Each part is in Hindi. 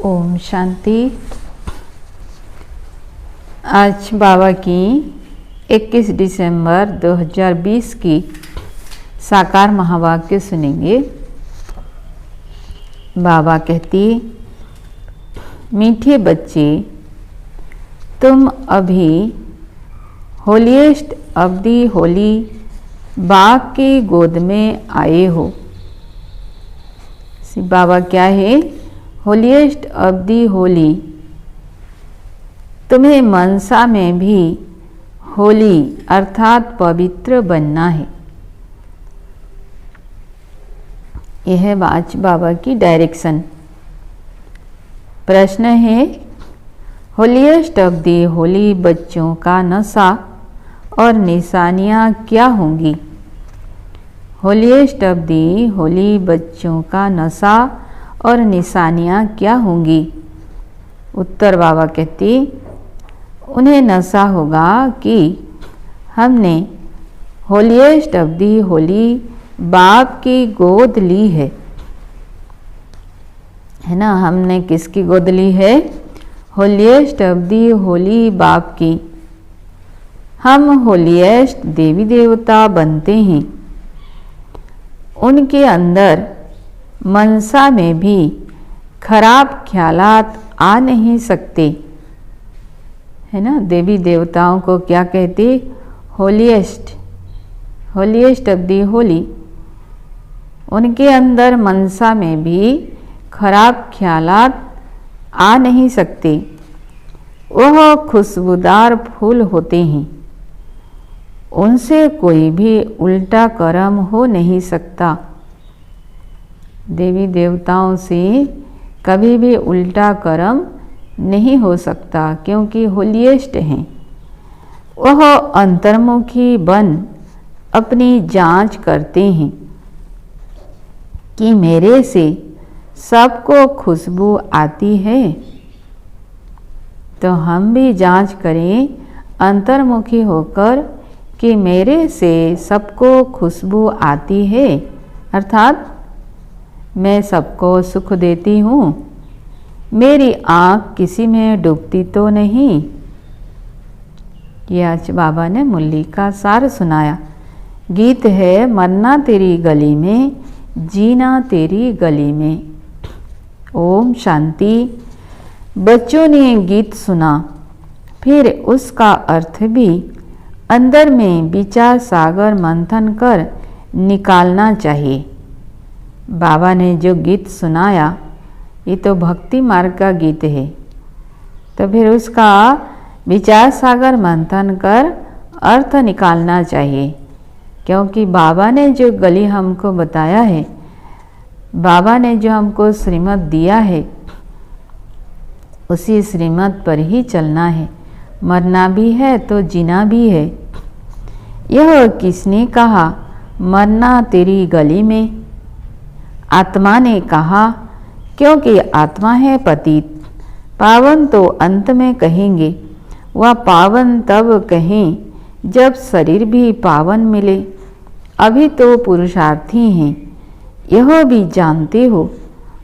ओम शांति। आज बाबा की 21 दिसंबर 2020 की साकार महावाक्य सुनेंगे। बाबा कहती, मीठे बच्चे, तुम अभी होलीएस्ट ऑफ दी होली बाप की गोद में आए हो। बाबा क्या है? Holiest of the Holi. तुम्हें मनसा में भी होली अर्थात पवित्र बनना है। यह है आज बाबा की डायरेक्शन। प्रश्न है, होलीएस्ट ऑफ दी होली बच्चों का नशा और निशानियाँ क्या होंगी? होलीएस्ट ऑफ दी होली बच्चों का नशा और निशानियाँ क्या होंगी? उत्तर बाबा कहती, उन्हें नशा होगा कि हमने होलीएस्ट ऑफ दी होली बाप की गोद ली है ना। हमने किसकी गोद ली है? होलीएस्ट ऑफ दी होली बाप की। हम होलीएस्ट देवी देवता बनते हैं। उनके अंदर मनसा में भी खराब ख्यालात आ नहीं सकते, है ना। देवी देवताओं को क्या कहते? Holiest, holiest of the Holi. उनके अंदर मनसा में भी खराब ख्यालात आ नहीं सकते। वह खुशबूदार फूल होते हैं, उनसे कोई भी उल्टा कर्म हो नहीं सकता। देवी देवताओं से कभी भी उल्टा कर्म नहीं हो सकता, क्योंकि होलीएस्ट हैं। वह अंतर्मुखी बन अपनी जांच करते हैं कि मेरे से सबको खुशबू आती है। तो हम भी जांच करें अंतर्मुखी होकर कि मेरे से सबको खुशबू आती है, अर्थात मैं सबको सुख देती हूँ, मेरी आँख किसी में डूबती तो नहीं। ये आज बाबा ने मुरली का सार सुनाया। गीत है मरना तेरी गली में, जीना तेरी गली में। ओम शांति। बच्चों ने गीत सुना, फिर उसका अर्थ भी अंदर में विचार सागर मंथन कर निकालना चाहिए। बाबा ने जो गीत सुनाया ये तो भक्ति मार्ग का गीत है, तो फिर उसका विचार सागर मंथन कर अर्थ निकालना चाहिए। क्योंकि बाबा ने जो गली हमको बताया है, बाबा ने जो हमको श्रीमत दिया है, उसी श्रीमत पर ही चलना है। मरना भी है तो जीना भी है। यह किसने कहा? मरना तेरी गली में। आत्मा ने कहा, क्योंकि आत्मा है पतित। पावन तो अंत में कहेंगे, वह पावन तब कहें जब शरीर भी पावन मिले। अभी तो पुरुषार्थी हैं, यह भी जानते हो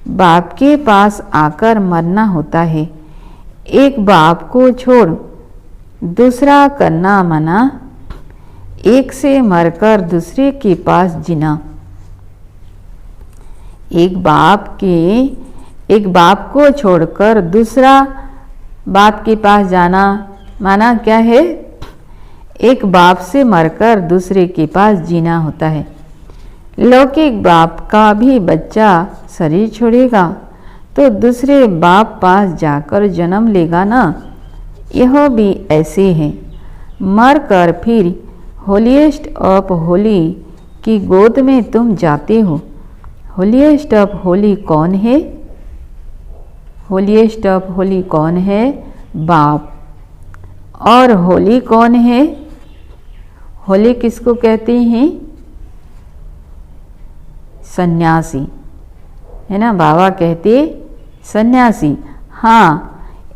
बाप के पास आकर मरना होता है। एक बाप को छोड़ दूसरा करना मना, एक से मरकर दूसरे के पास जीना। एक बाप को छोड़कर दूसरा बाप के पास जाना माना क्या है? एक बाप से मरकर दूसरे के पास जीना होता है। लौकिक बाप का भी बच्चा शरीर छोड़ेगा तो दूसरे बाप पास जाकर जन्म लेगा ना। यह भी ऐसे है। मरकर फिर होलीएस्ट ऑफ होली की गोद में तुम जाते हो। होलीएस्ट ऑफ होली कौन है? होलीएस्ट ऑफ होली कौन है? बाप। और होली कौन है? होली किसको कहते हैं? सन्यासी, है ना। बाबा कहते सन्यासी। हाँ,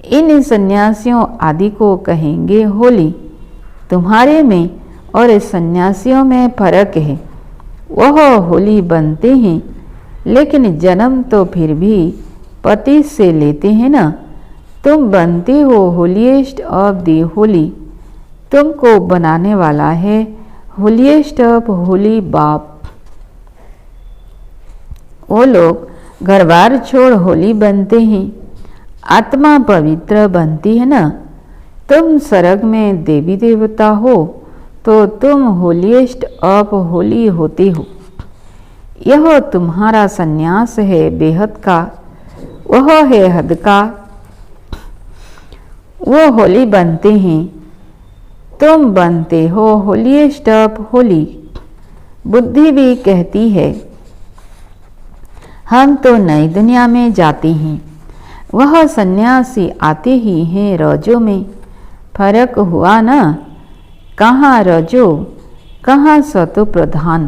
इन सन्यासियों आदि को कहेंगे होली। तुम्हारे में और सन्यासियों में फर्क है। वह होली बनते हैं, लेकिन जन्म तो फिर भी पति से लेते हैं ना। तुम बनते हो होलीएस्ट ऑफ दी होली। तुमको बनाने वाला है होलीएस्ट ऑफ होली बाप। वो लोग घर बार छोड़ होली बनते हैं, आत्मा पवित्र बनती है ना। तुम स्वर्ग में देवी देवता हो तो तुम होलीएस्ट ऑफ होली होते हो। यह तुम्हारा सन्यास है बेहद का, वह है हद का। वो होली बनते हैं, तुम बनते हो होलीएस्ट ऑफ होली। बुद्धि भी कहती है हम तो नई दुनिया में जाते हैं। वह सन्यासी आते ही हैं रजो में। फर्क हुआ ना, कहाँ रजो कहाँ सतो प्रधान।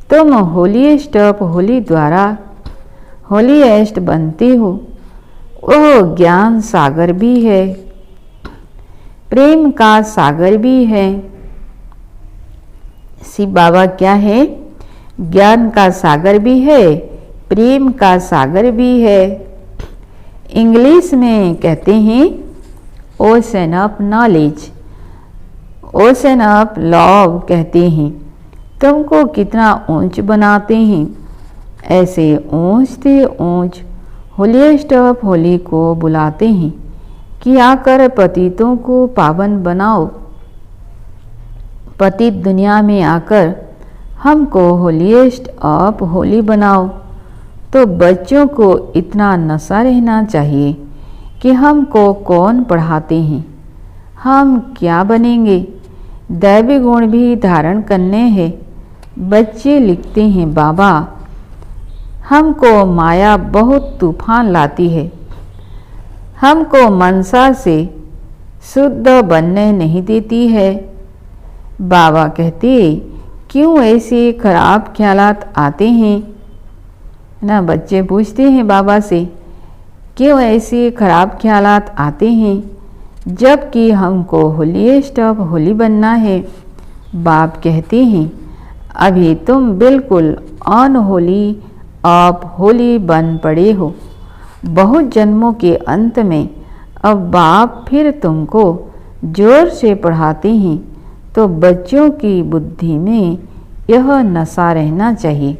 तुम होलीएस्ट ऑफ होली द्वारा होलीएस्ट बनते हो। वह ज्ञान सागर भी है, प्रेम का सागर भी है। शिव बाबा क्या है? ज्ञान का सागर भी है, प्रेम का सागर भी है। इंग्लिश में कहते हैं ocean of knowledge, ocean of love कहते हैं। तुमको कितना ऊंच बनाते हैं, ऐसे ऊंच से ऊंच होलीएस्ट ऑफ होली को बुलाते हैं। कि आकर पतितों को पावन बनाओ। पतित दुनिया में आकर हमको होलीएस्ट ऑफ होली बनाओ। तो बच्चों को इतना नशा रहना चाहिए कि हमको कौन पढ़ाते हैं, हम क्या बनेंगे, दैवी गुण भी धारण करने हैं। बच्चे लिखते हैं, बाबा हमको माया बहुत तूफान लाती है, हमको मनसा से शुद्ध बनने नहीं देती है। बाबा कहते, क्यों ऐसे खराब ख्यालात आते हैं ना। बच्चे पूछते हैं बाबा से, क्यों ऐसे खराब ख्यालात आते हैं, जबकि हमको होलीएस्ट ऑफ होली बनना है। बाप कहते हैं, अभी तुम बिल्कुल अनहोली ऑफ होली बन पड़े हो। बहुत जन्मों के अंत में अब बाप फिर तुमको जोर से पढ़ाते हैं। तो बच्चों की बुद्धि में यह नशा रहना चाहिए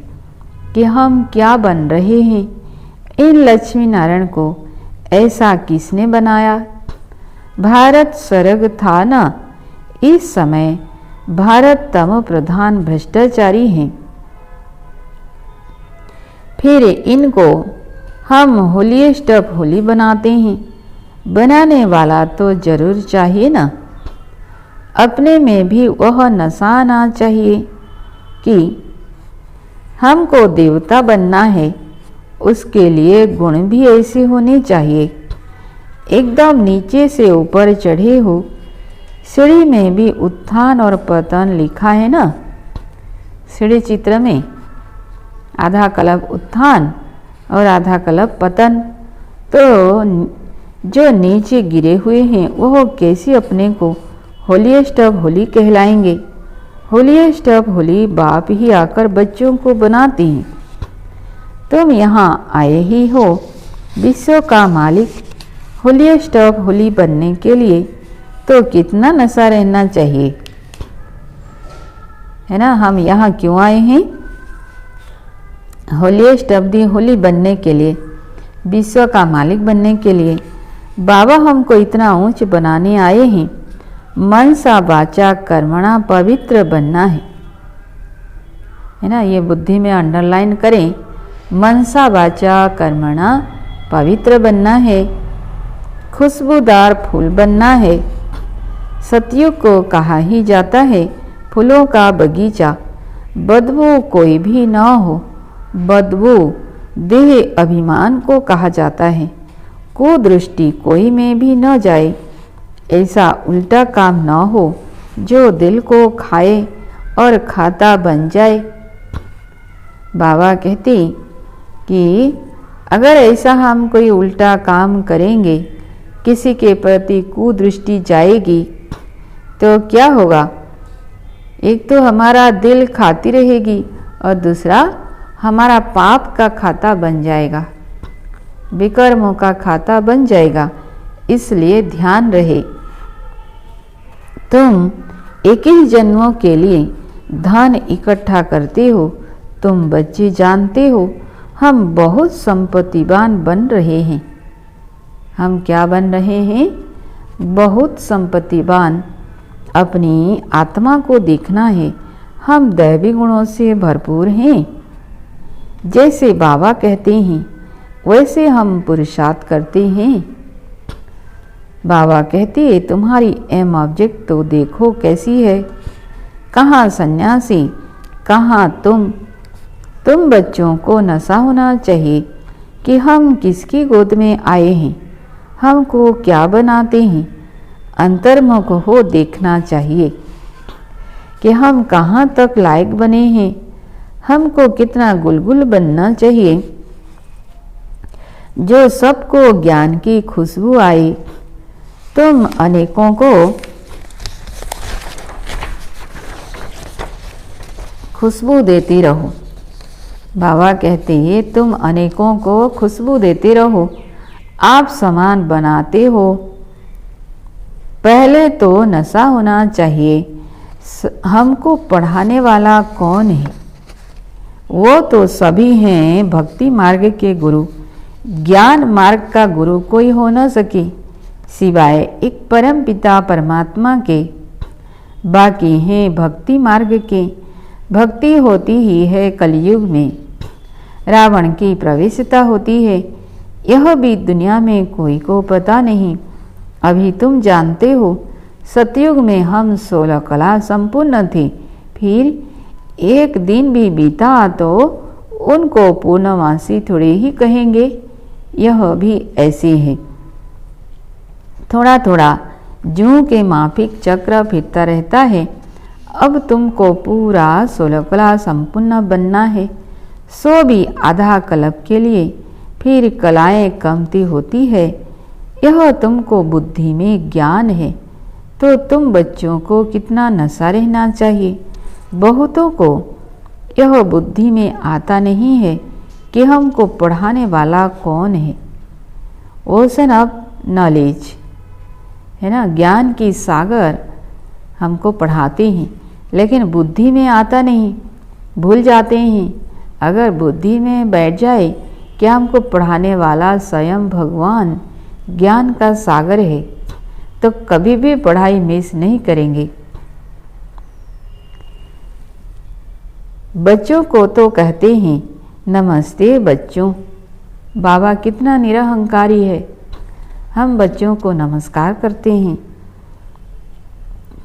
कि हम क्या बन रहे हैं। इन लक्ष्मी नारायण को ऐसा किसने बनाया। भारत स्वर्ग था ना। इस समय भारत तम प्रधान भ्रष्टाचारी हैं। फिर इनको हम होलीएस्ट ऑफ होली बनाते हैं। बनाने वाला तो जरूर चाहिए ना। अपने में भी वह नशा आना चाहिए कि हमको देवता बनना है। उसके लिए गुण भी ऐसे होने चाहिए, एकदम नीचे से ऊपर चढ़े हो। सीढ़ी में भी उत्थान और पतन लिखा है ना। सीढ़ी चित्र में आधा कलप उत्थान और आधा कलप पतन। तो जो नीचे गिरे हुए हैं वह कैसे अपने को होलीएस्ट ऑफ होली कहलाएंगे। होलीएस्ट ऑफ होली बाप ही आकर बच्चों को बनाते हैं। तुम यहाँ आए ही हो विश्व का मालिक होलीएस्ट ऑफ होली बनने के लिए, तो कितना नशा रहना चाहिए, है ना। हम यहाँ क्यों आए हैं, होलीएस्ट ऑफ दी होली बनने के लिए, विश्व का मालिक बनने के लिए। बाबा हमको इतना ऊंच बनाने आए हैं। मन सा वाचा कर्मणा पवित्र बनना है ना। ये बुद्धि में अंडरलाइन करें, मनसा वाचा कर्मणा पवित्र बनना है, खुशबूदार फूल बनना है। सतयुग को कहा ही जाता है फूलों का बगीचा। बदबू कोई भी न हो, बदबू देह अभिमान को कहा जाता है। कुदृष्टि कोई में भी न जाए, ऐसा उल्टा काम न हो जो दिल को खाए और खाता बन जाए। बाबा कहते कि अगर ऐसा हम कोई उल्टा काम करेंगे, किसी के प्रति कुदृष्टि जाएगी, तो क्या होगा। एक तो हमारा दिल खाती रहेगी और दूसरा हमारा पाप का खाता बन जाएगा, विकर्मों का खाता बन जाएगा। इसलिए ध्यान रहे, तुम एक ही जन्मों के लिए धन इकट्ठा करते हो। तुम बच्चे जानते हो हम बहुत संपत्तिवान बन रहे हैं। हम क्या बन रहे हैं, बहुत संपत्तिवान। अपनी आत्मा को देखना है, हम दैवी गुणों से भरपूर हैं। जैसे बाबा कहते हैं वैसे हम पुरुषार्थ करते हैं। बाबा कहते हैं तुम्हारी एम ऑब्जेक्ट तो देखो कैसी है। कहाँ सन्यासी, कहाँ तुम बच्चों को नशा होना चाहिए कि हम किसकी गोद में आए हैं, हमको क्या बनाते हैं। अंतर्मुख हो देखना चाहिए कि हम कहाँ तक लायक बने हैं, हमको कितना गुलगुल बनना चाहिए जो सबको ज्ञान की खुशबू आए। तुम अनेकों को खुशबू देती रहो। बाबा कहते हैं तुम अनेकों को खुशबू देते रहो, आप समान बनाते हो। पहले तो नशा होना चाहिए। हमको पढ़ाने वाला कौन है, वो तो सभी हैं भक्ति मार्ग के गुरु। ज्ञान मार्ग का गुरु कोई हो न सके, सिवाय एक परम पिता परमात्मा के। बाकी हैं भक्ति मार्ग के। भक्ति होती ही है कलयुग में। रावण की प्रवेशता होती है, यह भी दुनिया में कोई को पता नहीं। अभी तुम जानते हो, सतयुग में हम 16 कला संपूर्ण थे। फिर एक दिन भी बीता तो उनको पूर्णमासी थोड़े ही कहेंगे। यह भी ऐसे है। थोड़ा थोड़ा जूं के माफिक चक्र फिरता रहता है। अब तुमको पूरा 16 कला संपूर्ण बनना है, सो भी आधा कल्प के लिए। फिर कलाएं कमती होती है। यह तुमको बुद्धि में ज्ञान है, तो तुम बच्चों को कितना नशा रहना चाहिए। बहुतों को यह बुद्धि में आता नहीं है कि हमको पढ़ाने वाला कौन है। ओशन ऑफ नॉलेज है ना, ज्ञान की सागर हमको पढ़ाते हैं, लेकिन बुद्धि में आता नहीं, भूल जाते हैं। अगर बुद्धि में बैठ जाए कि हमको पढ़ाने वाला स्वयं भगवान ज्ञान का सागर है, तो कभी भी पढ़ाई मिस नहीं करेंगे। बच्चों को तो कहते हैं नमस्ते बच्चों। बाबा कितना निरहंकारी है, हम बच्चों को नमस्कार करते हैं।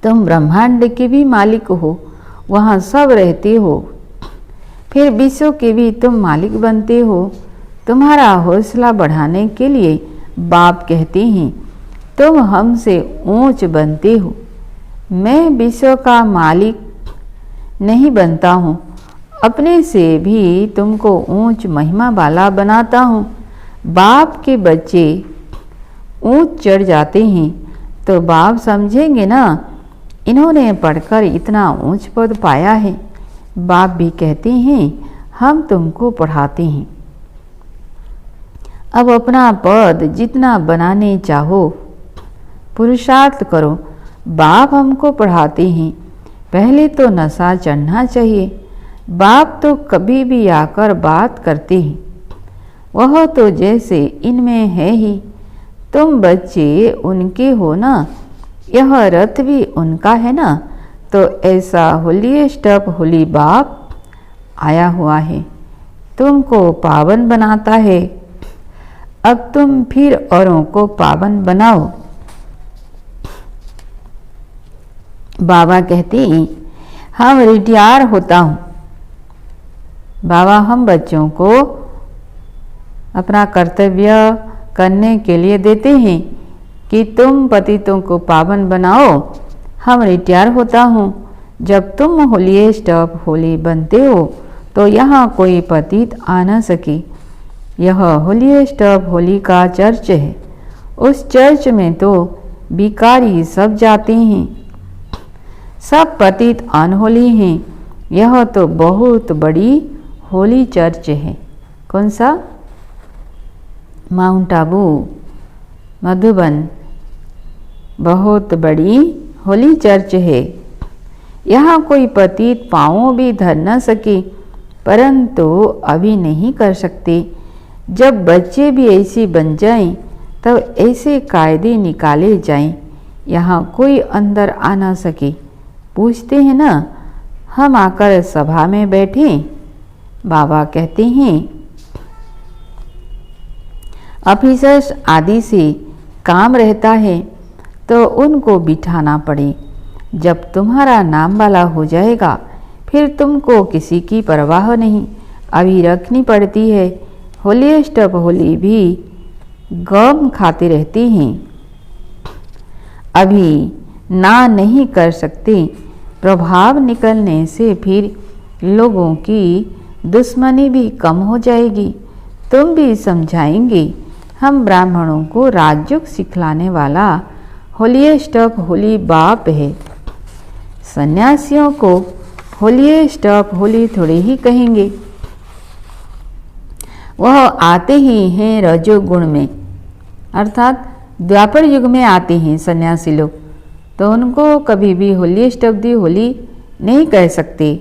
तुम ब्रह्मांड के भी मालिक हो, वहाँ सब रहते हो। फिर विश्व के भी तुम मालिक बनते हो। तुम्हारा हौसला बढ़ाने के लिए बाप कहते हैं तुम हमसे ऊंच बनते हो। मैं विश्व का मालिक नहीं बनता हूँ, अपने से भी तुमको ऊंच महिमा वाला बनाता हूँ। बाप के बच्चे ऊंच चढ़ जाते हैं तो बाप समझेंगे ना, इन्होंने पढ़कर इतना ऊंच पद पाया है। बाप भी कहते हैं हम तुमको पढ़ाते हैं। अब अपना पद जितना बनाने चाहो पुरुषार्थ करो। बाप हमको पढ़ाते हैं, पहले तो नशा चढ़ना चाहिए। बाप तो कभी भी आकर बात करते हैं, वह तो जैसे इनमें है ही। तुम बच्चे उनके हो ना, यह रथ भी उनका है ना। तो ऐसा होलीएस्ट ऑफ होली बाप आया हुआ है, तुमको पावन बनाता है। अब तुम फिर औरों को पावन बनाओ। बाबा कहते हैं हम रिटायर होता हूँ। बाबा हम बच्चों को अपना कर्तव्य करने के लिए देते हैं कि तुम पतितों को पावन बनाओ। हम रिटायर होता हूँ। जब तुम होलीएस्ट ऑफ होली बनते हो तो यहाँ कोई पतित आ न सके। यह होलीएस्ट ऑफ होली का चर्च है। उस चर्च में तो भिखारी सब जाते हैं, सब पतित अनहोली हैं। यह तो बहुत बड़ी होली चर्च है। कौन सा? माउंट आबू, मधुबन, बहुत बड़ी होली चर्च है। यहाँ कोई पतित पाँव भी धर न सके, परंतु अभी नहीं कर सकते। जब बच्चे भी ऐसे बन जाएं, तब ऐसे कायदे निकाले जाएं, यहाँ कोई अंदर आ ना सके। पूछते हैं ना, हम आकर सभा में बैठे। बाबा कहते हैं ऑफिसर्स आदि से काम रहता है तो उनको बिठाना पड़े। जब तुम्हारा नाम वाला हो जाएगा फिर तुमको किसी की परवाह नहीं, अभी रखनी पड़ती है। होलीएस्ट ऑफ होली भी गम खाते रहते हैं, अभी ना नहीं कर सकते। प्रभाव निकलने से फिर लोगों की दुश्मनी भी कम हो जाएगी। तुम भी समझाएंगे। हम ब्राह्मणों को राजयोग सिखलाने वाला होलीएस्ट ऑफ होली बाप है। सन्यासियों को होलीएस्ट ऑफ होली थोड़े ही कहेंगे। वह आते ही हैं रजोगुण में, अर्थात द्वापर युग में आते हैं सन्यासी लोग, तो उनको कभी भी होलीएस्ट ऑफ दी होली नहीं कह सकते।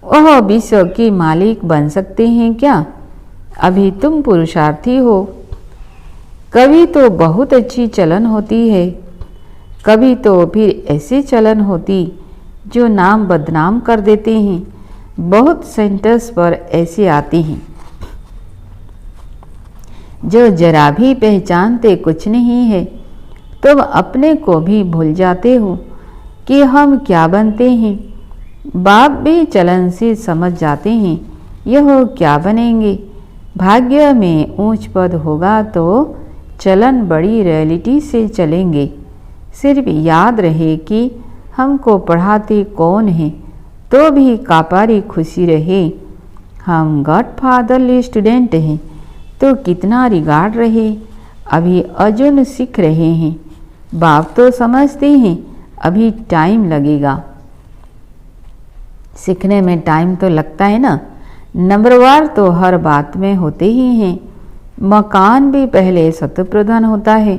वह विश्व के मालिक बन सकते हैं क्या? अभी तुम पुरुषार्थी हो। कभी तो बहुत अच्छी चलन होती है, कभी तो फिर ऐसी चलन होती जो नाम बदनाम कर देते हैं। बहुत सेंटर्स पर ऐसे आते हैं जो जरा भी पहचानते कुछ नहीं है। तुम अपने को भी भूल जाते हो कि हम क्या बनते हैं। बाप भी चलन से समझ जाते हैं यह क्या बनेंगे। भाग्य में ऊंच पद होगा तो चलन बड़ी रियलिटी से चलेंगे। सिर्फ याद रहे कि हमको पढ़ाते कौन है, तो भी कापारी खुशी रहे। हम गॉडफादरली स्टूडेंट हैं तो कितना रिगार्ड रहे। अभी अर्जुन सीख रहे हैं, बाप तो समझते हैं अभी टाइम लगेगा। सीखने में टाइम तो लगता है ना। नंबरवार तो हर बात में होते ही हैं। मकान भी पहले सत्व प्रधान होता है,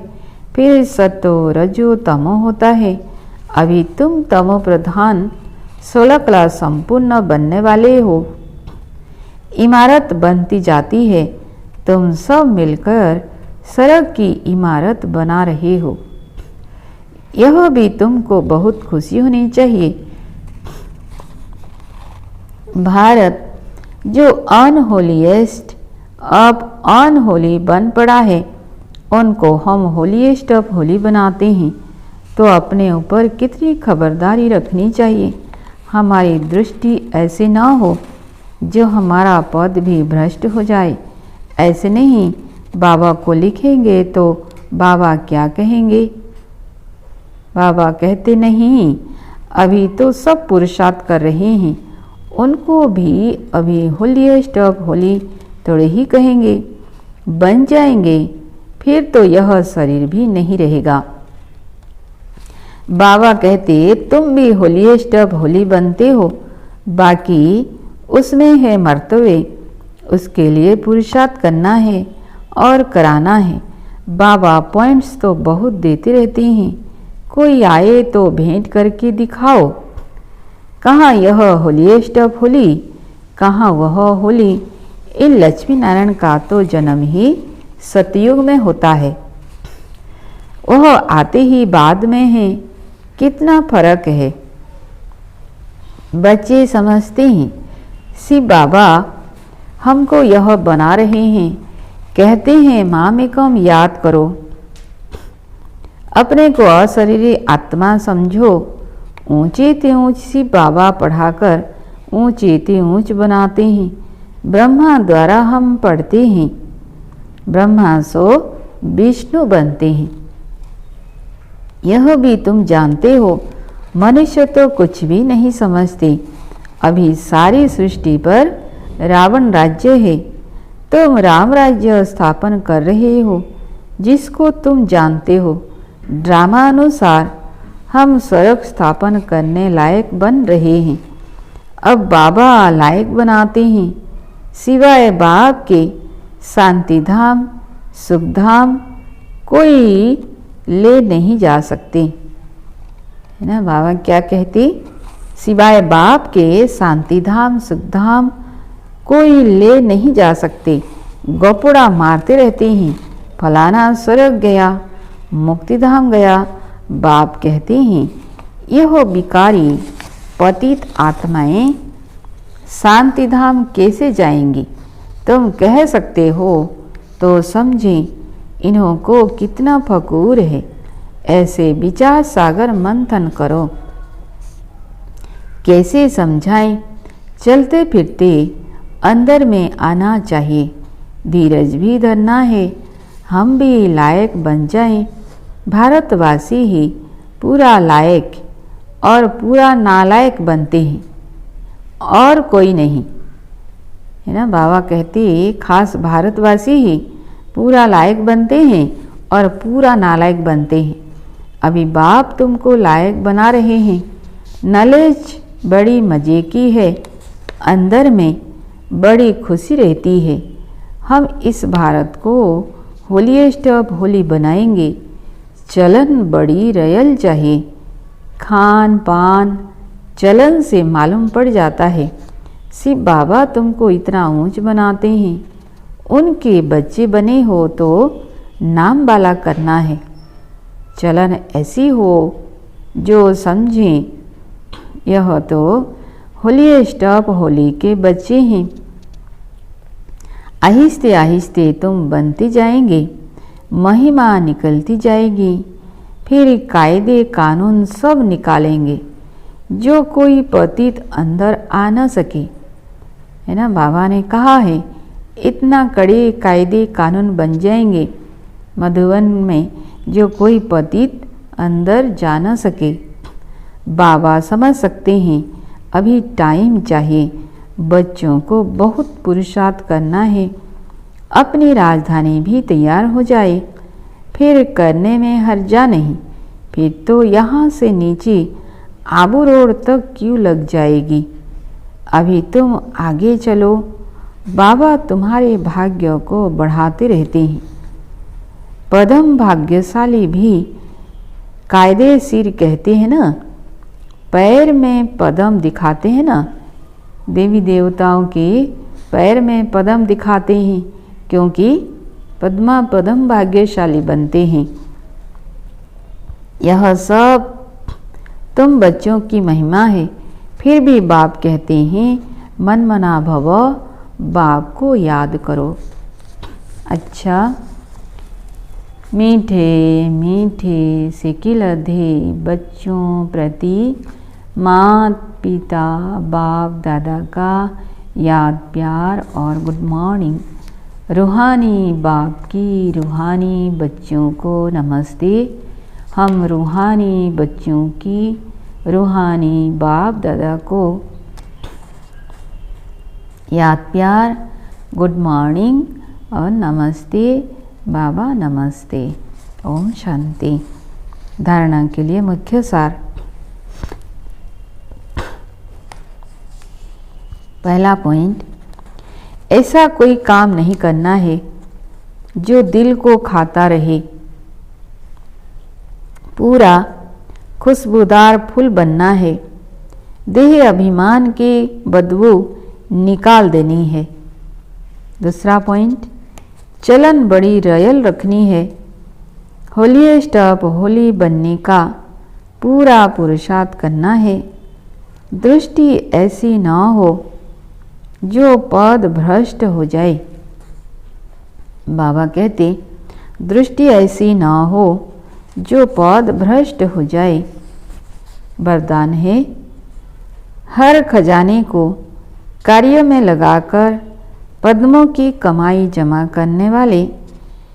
फिर सत्व रजो तमो होता है। अभी तुम तमो प्रधान 16 क्लास संपूर्ण बनने वाले हो। इमारत बनती जाती है, तुम सब मिलकर सड़क की इमारत बना रहे हो। यह भी तुमको बहुत खुशी होनी चाहिए। भारत जो अनहोलीएस्ट अब अनहोली बन पड़ा है, उनको हम होलीएस्ट ऑफ होली बनाते हैं। तो अपने ऊपर कितनी खबरदारी रखनी चाहिए। हमारी दृष्टि ऐसे ना हो जो हमारा पद भी भ्रष्ट हो जाए। ऐसे नहीं, बाबा को लिखेंगे तो बाबा क्या कहेंगे। बाबा कहते नहीं, अभी तो सब पुरुषार्थ कर रहे हैं, उनको भी अभी होलीएस्ट ऑफ होली थोड़े ही कहेंगे। बन जाएंगे फिर तो यह शरीर भी नहीं रहेगा। बाबा कहते तुम भी होलीएस्ट ऑफ होली बनते हो, बाकी उसमें है मर्तबे, उसके लिए पुरुषार्थ करना है और कराना है। बाबा पॉइंट्स तो बहुत देते रहते हैं, कोई आए तो भेंट करके दिखाओ। कहाँ यह होलीएस्ट ऑफ होली, कहाँ वह होली। इन लक्ष्मी नारायण का तो जन्म ही सतयुग में होता है, वह आते ही बाद में है। कितना फर्क है। बच्चे समझते हैं शिव बाबा हमको यह बना रहे हैं, कहते हैं मामेकम याद करो। अपने को अशरीरी आत्मा समझो। ऊंचे ते ऊंच शिव बाबा पढ़ाकर ऊंचे ते ऊंच बनाते हैं। ब्रह्मा द्वारा हम पढ़ते हैं, ब्रह्मा सो विष्णु बनते हैं। यह भी तुम जानते हो। मनुष्य तो कुछ भी नहीं समझते। अभी सारी सृष्टि पर रावण राज्य है, तुम राम राज्य स्थापन कर रहे हो, जिसको तुम जानते हो। ड्रामा अनुसार हम स्वर्ग स्थापन करने लायक बन रहे हैं। अब बाबा लायक बनाते हैं। सिवाय बाप के शांति धाम सुख धाम कोई ले नहीं जा सकते, है ना। बाबा क्या कहते, सिवाय बाप के शांति धाम सुख धाम कोई ले नहीं जा सकते। गपुड़ा मारते रहते हैं, फलाना स्वर्ग गया, मुक्तिधाम गया। बाप कहते हैं यह बिकारी पतित आत्माएं शांति धाम कैसे जाएंगी। तुम कह सकते हो तो समझें इन्हों को कितना फकूर है। ऐसे विचार सागर मंथन करो। कैसे समझाएं। चलते फिरते अंदर में आना चाहिए, धीरज भी धरना है। हम भी लायक बन जाएं। भारतवासी ही पूरा लायक और पूरा नालायक बनते हैं, और कोई नहीं, है ना। बाबा कहते खास भारतवासी ही पूरा लायक बनते हैं और पूरा नालायक बनते हैं। अभी बाप तुमको लायक बना रहे हैं। नॉलेज बड़ी मज़े की है, अंदर में बड़ी खुशी रहती है। हम इस भारत को होलीएस्ट ऑफ होली बनाएंगे। चलन बड़ी रयल चाहिए। खान पान चलन से मालूम पड़ जाता है। शिव बाबा तुमको इतना ऊंच बनाते हैं। उनके बच्चे बने हो तो नाम वाला करना है। चलन ऐसी हो जो समझें यह तो होली स्टॉप होली के बच्चे हैं। आहिस्ते आहिस्ते तुम बनते जाएंगे, महिमा निकलती जाएगी, फिर कायदे कानून सब निकालेंगे जो कोई पतित अंदर आ न सके, है ना। बाबा ने कहा है इतना कड़े कायदे कानून बन जाएंगे मधुवन में जो कोई पतित अंदर जा न सके। बाबा समझ सकते हैं अभी टाइम चाहिए, बच्चों को बहुत पुरुषार्थ करना है। अपनी राजधानी भी तैयार हो जाए, फिर करने में हर्जा नहीं। फिर तो यहाँ से नीचे आबू रोड तक क्यों लग जाएगी। अभी तुम आगे चलो, बाबा तुम्हारे भाग्य को बढ़ाते रहते हैं। पदम भाग्यशाली भी कायदे सिर कहते हैं ना, पैर में पदम दिखाते हैं ना। देवी देवताओं के पैर में पदम दिखाते हैं क्योंकि पद्मा पदम भाग्यशाली बनते हैं। यह सब तुम बच्चों की महिमा है। फिर भी बाप कहते हैं मन मना भव, बाप को याद करो। अच्छा, मीठे मीठे से किलधे बच्चों प्रति माता पिता बाप दादा का याद प्यार और गुड मॉर्निंग। रूहानी बाप की रूहानी बच्चों को नमस्ते। हम रूहानी बच्चों की रूहानी बाप दादा को याद प्यार, गुड मॉर्निंग और नमस्ते बाबा नमस्ते। ओम शांति। धारणा के लिए मुख्य सार। पहला पॉइंट, ऐसा कोई काम नहीं करना है जो दिल को खाता रहे। पूरा खुशबूदार फूल बनना है। देह अभिमान की बदबू निकाल देनी है। दूसरा पॉइंट, चलन बड़ी रॉयल रखनी है। होली स्टॉप होली बनने का पूरा पुरुषार्थ करना है। दृष्टि ऐसी ना हो जो पद भ्रष्ट हो जाए। बाबा कहते दृष्टि ऐसी ना हो जो पद भ्रष्ट हो जाए। वरदान है हर खजाने को कार्य में लगाकर पद्मों की कमाई जमा करने वाले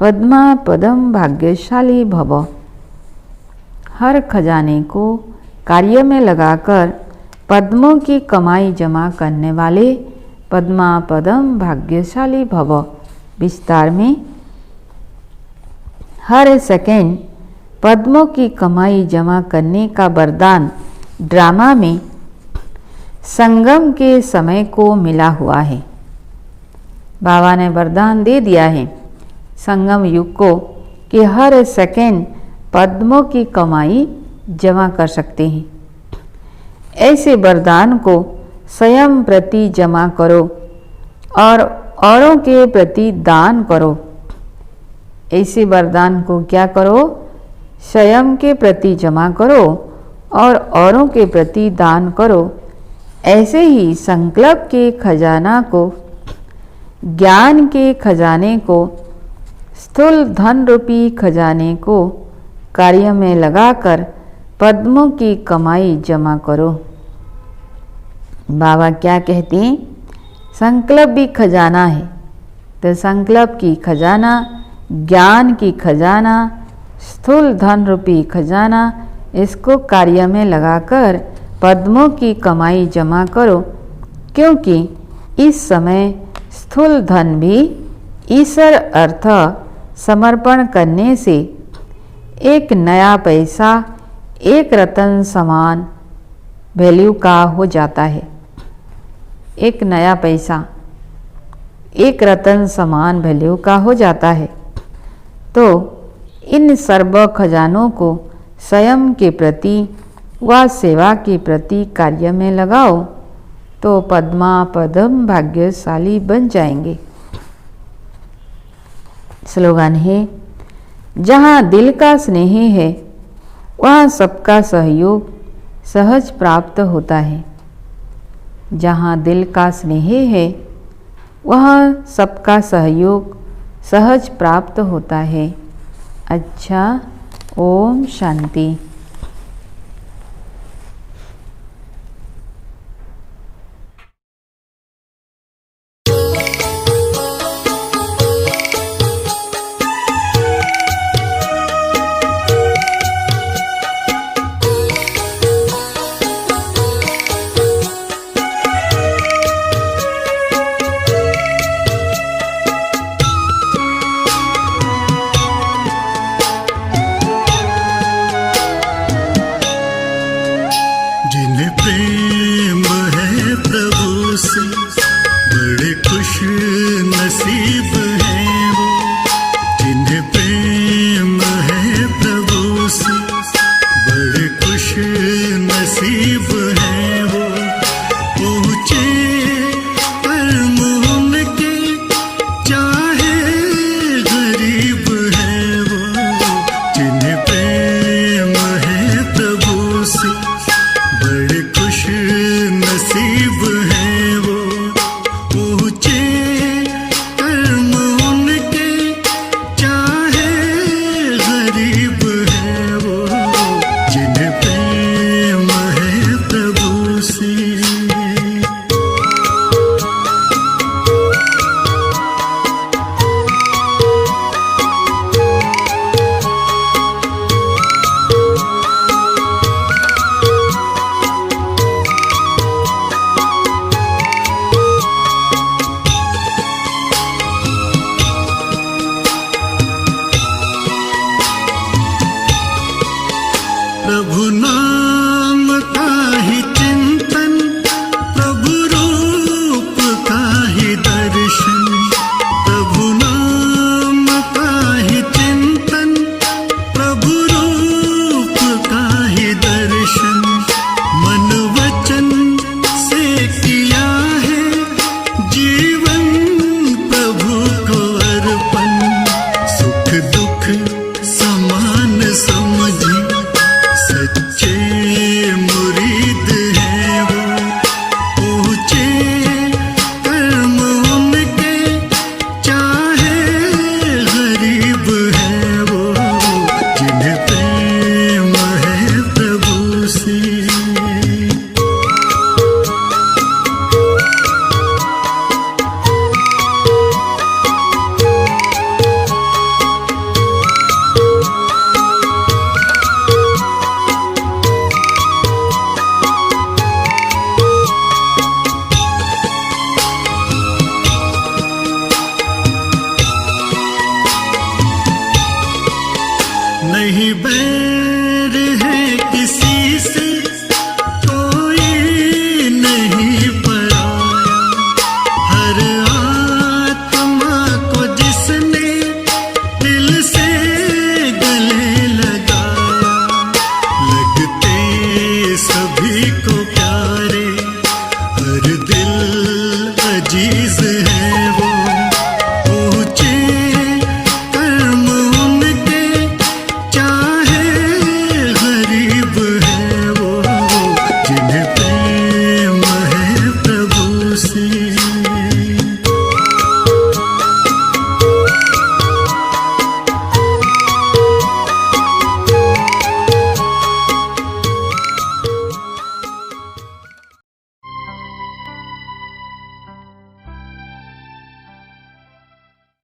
पद्मा पदम भाग्यशाली भव। हर खजाने को कार्य में लगाकर पद्मों की कमाई जमा करने वाले पद्मा पदम भाग्यशाली भव। विस्तार में, हर सेकंड पद्मों की कमाई जमा करने का वरदान ड्रामा में संगम के समय को मिला हुआ है। बाबा ने वरदान दे दिया है संगम युग को कि हर सेकंड पद्मों की कमाई जमा कर सकते हैं। ऐसे वरदान को स्वयं प्रति जमा करो और औरों के प्रति दान करो। ऐसे वरदान को क्या करो? स्वयं के प्रति जमा करो और औरों के प्रति दान करो। ऐसे ही संकल्प के खजाना को, ज्ञान के खजाने को, स्थूल धन रूपी खजाने को कार्य में लगाकर पद्मों की कमाई जमा करो। बाबा क्या कहते हैं? संकल्प भी खजाना है, तो संकल्प की खजाना, ज्ञान की खजाना, स्थूल धन रूपी खजाना, इसको कार्य में लगाकर पद्मों की कमाई जमा करो। क्योंकि इस समय स्थूल धन भी ईश्वर अर्थ समर्पण करने से एक नया पैसा एक रत्न समान वैल्यू का हो जाता है। एक नया पैसा एक रत्न समान वैल्यू का हो जाता है। तो इन सर्व खजानों को स्वयं के प्रति व सेवा के प्रति कार्य में लगाओ तो पद्मा पदम भाग्यशाली बन जाएंगे। स्लोगन है जहाँ दिल का स्नेह है वहाँ सबका सहयोग सहज प्राप्त होता है। जहाँ दिल का स्नेह है वहाँ सबका सहयोग सहज प्राप्त होता है। अच्छा, ओम शांति। नहीं